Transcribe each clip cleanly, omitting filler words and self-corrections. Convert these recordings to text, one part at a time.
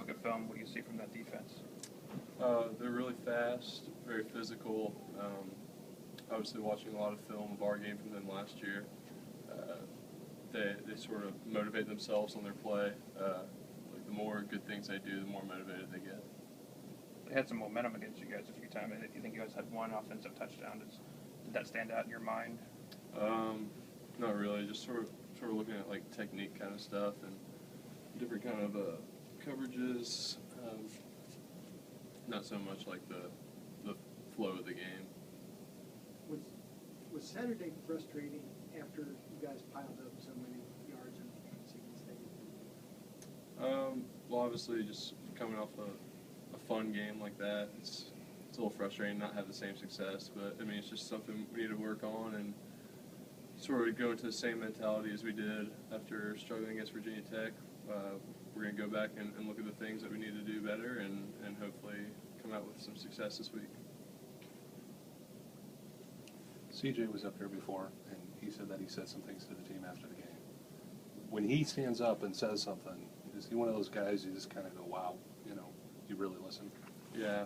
look at film, what do you see from that defense? They're really fast, very physical. Obviously, watching a lot of film of our game from them last year, they sort of motivate themselves on their play. Like the more good things they do, the more motivated they get. They had some momentum against you guys a few times. I think you guys had one offensive touchdown. Did that stand out in your mind? Not really. Just sort of looking at like technique kind of stuff and different kind of coverages. Not so much like the flow of the game. Was Saturday frustrating after you guys piled up so many yards in Michigan State? Well, obviously, just coming off a fun game like that, it's a little frustrating not have the same success. But I mean, it's just something we need to work on and sort of go into the same mentality as we did after struggling against Virginia Tech. We're going to go back and look at the things that we need to do better and hopefully come out with some success this week. CJ was up here before, and he said that he said some things to the team after the game. When he stands up and says something, is he one of those guys you just kind of go, wow, you really listen? Yeah,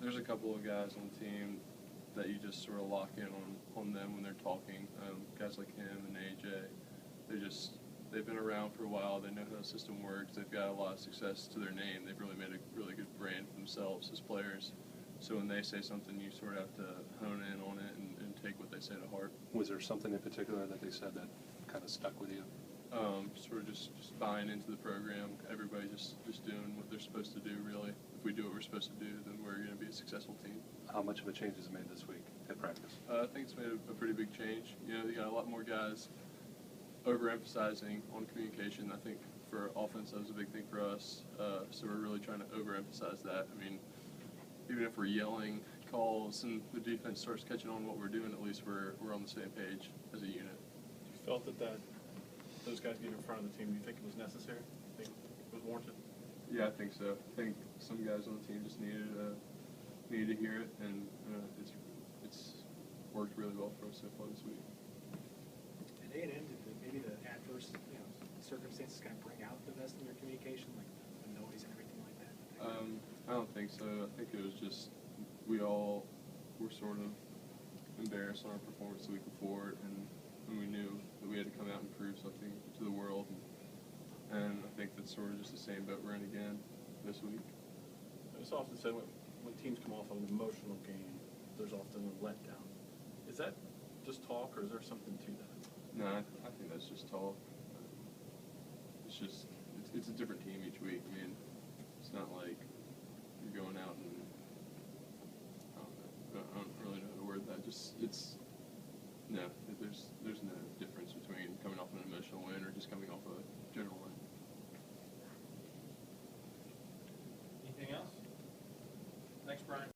there's a couple of guys on the team that you just sort of lock in on them when they're talking. Guys like him and AJ, they've been around for a while. They know how the system works. They've got a lot of success to their name. They've really made a really good brand for themselves as players. So when they say something, you sort of have to hone in on it and take what they say to heart. Was there something in particular that they said that kind of stuck with you? Sort of just buying into the program. Everybody just doing what they're supposed to do, really. If we do what we're supposed to do, then we're going to be a successful team. How much of a change is made this week at practice? I think it's made a pretty big change. You got a lot more guys overemphasizing on communication. I think for offense, that was a big thing for us. So we're really trying to overemphasize that. I mean, even if we're yelling calls and the defense starts catching on what we're doing, at least we're on the same page as a unit. You felt that those guys getting in front of the team, do you think it was necessary? Do you think it was warranted? Yeah, I think so. I think some guys on the team just needed to hear it, and it's worked really well for us so far this week. At A&M, did maybe the adverse circumstances kind of bring out the best in your communication, like the noise and everything like that? I don't think so. I think it was just we all were sort of embarrassed on our performance the week before, and we knew that we had to come out and prove something to the world. And I think that's sort of just the same boat we're in again this week. It's often said when teams come off of an emotional game, there's often a letdown. Is that just talk, or is there something to that? No, I think that's just talk. It's a different team each week. I mean, it's not like you're going out and I don't really know how to word that. There's no difference between coming off an emotional win or just coming off a general win. Anything else? Thanks, Brian.